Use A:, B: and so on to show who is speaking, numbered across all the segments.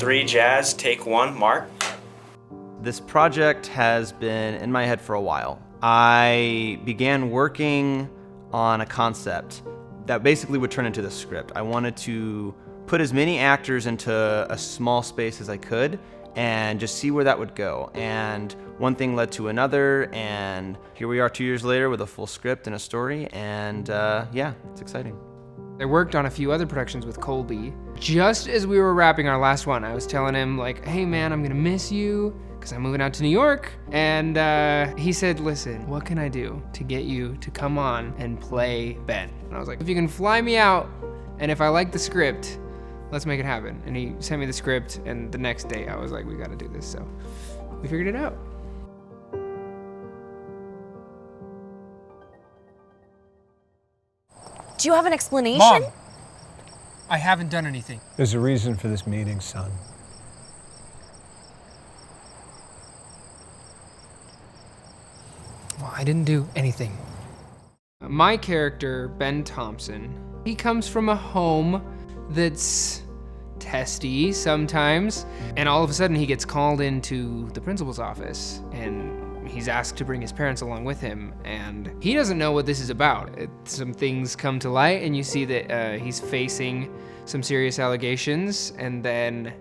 A: 3 jazz, take 1, Mark.
B: This project has been in my head for a while. I began working on a concept that basically would turn into the script. I wanted to put as many actors into a small space as I could and just see where that would go. And one thing led to another, and here we are 2 years later with a full script and a story, and yeah, it's exciting.
C: I worked on a few other productions with Colby. Just as we were wrapping our last one, I was telling him, like, hey man, I'm gonna miss you, because I'm moving out to New York. And he said, listen, what can I do to get you to come on and play Ben? And I was like, if you can fly me out, and if I like the script, let's make it happen. And he sent me the script, and the next day I was like, we gotta do this, so we figured it out.
D: Do you have an explanation?
C: Mom, I haven't done anything.
E: There's a reason for this meeting, son.
C: Well, I didn't do anything. My character, Ben Thompson, he comes from a home that's testy sometimes, and all of a sudden he gets called into the principal's office, and he's asked to bring his parents along with him, and he doesn't know what this is about. Some things come to light, and you see that he's facing some serious allegations, and then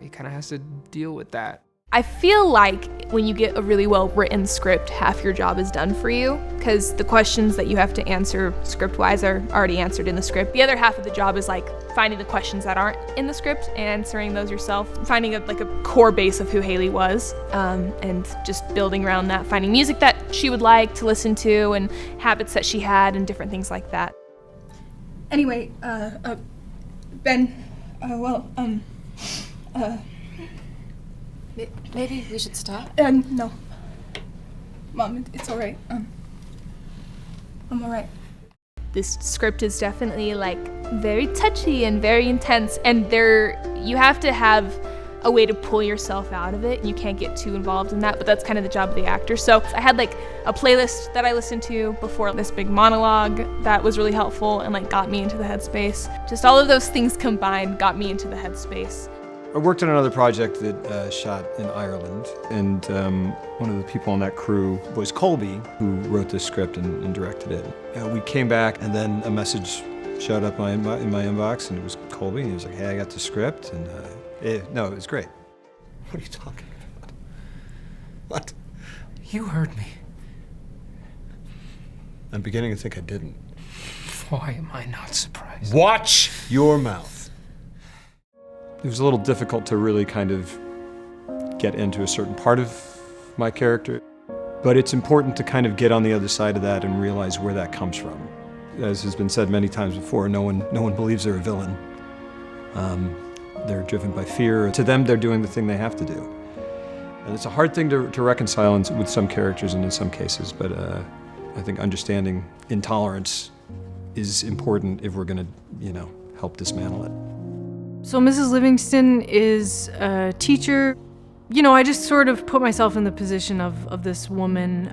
C: he kind of has to deal with that.
F: I feel like when you get a really well-written script, half your job is done for you, because the questions that you have to answer script-wise are already answered in the script. The other half of the job is like finding the questions that aren't in the script and answering those yourself, finding a core base of who Haley was, and just building around that, finding music that she would like to listen to and habits that she had and different things like that.
G: Anyway, Ben,
D: Maybe we should stop?
G: No. Mom, it's all right. I'm all right.
F: This script is definitely like very touchy and very intense, and you have to have a way to pull yourself out of it. You can't get too involved in that, but that's kind of the job of the actor. So I had like a playlist that I listened to before this big monologue that was really helpful and like got me into the headspace. Just all of those things combined got me into the headspace.
E: I worked on another project that shot in Ireland, and one of the people on that crew was Colby, who wrote this script and directed it. We came back, and then a message showed up in my inbox, and it was Colby, and he was like, hey, I got the script, and it was great. What are you talking about? What?
C: You heard me.
E: I'm beginning to think I didn't.
C: Why am I not surprised?
E: Watch your mouth. It was a little difficult to really kind of get into a certain part of my character, but it's important to kind of get on the other side of that and realize where that comes from. As has been said many times before, no one believes they're a villain. They're driven by fear. To them, they're doing the thing they have to do. And it's a hard thing to reconcile with some characters and in some cases, but I think understanding intolerance is important if we're gonna, help dismantle it.
H: So Mrs. Livingston is a teacher. I just sort of put myself in the position of this woman.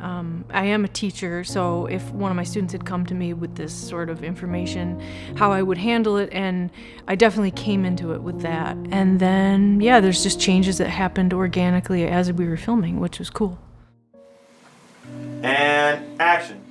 H: I am a teacher, so if one of my students had come to me with this sort of information, how I would handle it, and I definitely came into it with that. And then, there's just changes that happened organically as we were filming, which was cool.
A: And action.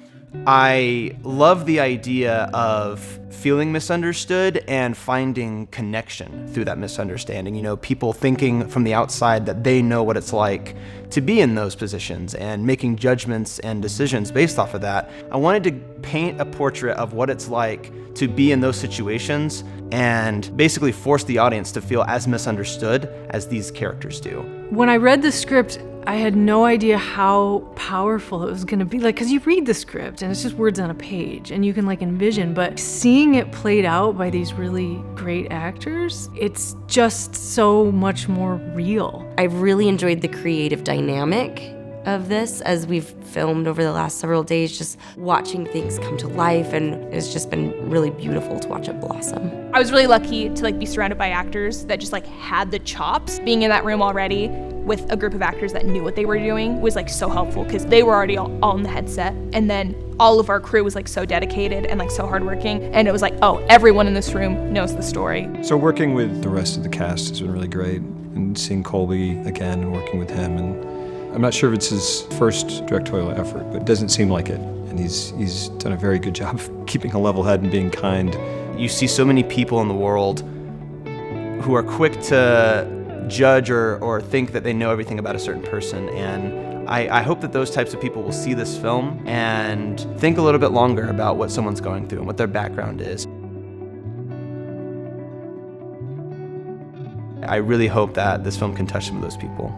B: I love the idea of feeling misunderstood and finding connection through that misunderstanding. People thinking from the outside that they know what it's like to be in those positions and making judgments and decisions based off of that. I wanted to paint a portrait of what it's like to be in those situations and basically force the audience to feel as misunderstood as these characters do.
H: When I read the script, I had no idea how powerful it was gonna be. Because you read the script and it's just words on a page and you can envision, but seeing it played out by these really great actors, it's just so much more real.
D: I've really enjoyed the creative dynamic of this as we've filmed over the last several days, just watching things come to life, and it's just been really beautiful to watch it blossom.
F: I was really lucky to be surrounded by actors that just had the chops. Being in that room already, with a group of actors that knew what they were doing was like so helpful, because they were already all in the headset, and then all of our crew was like so dedicated and like so hardworking, and it was like, oh, everyone in this room knows the story.
E: So working with the rest of the cast has been really great, and seeing Colby again and working with him, and I'm not sure if it's his first directorial effort, but it doesn't seem like it, and he's done a very good job of keeping a level head and being kind.
B: You see so many people in the world who are quick to judge or think that they know everything about a certain person, and I hope that those types of people will see this film and think a little bit longer about what someone's going through and what their background is. I really hope that this film can touch some of those people.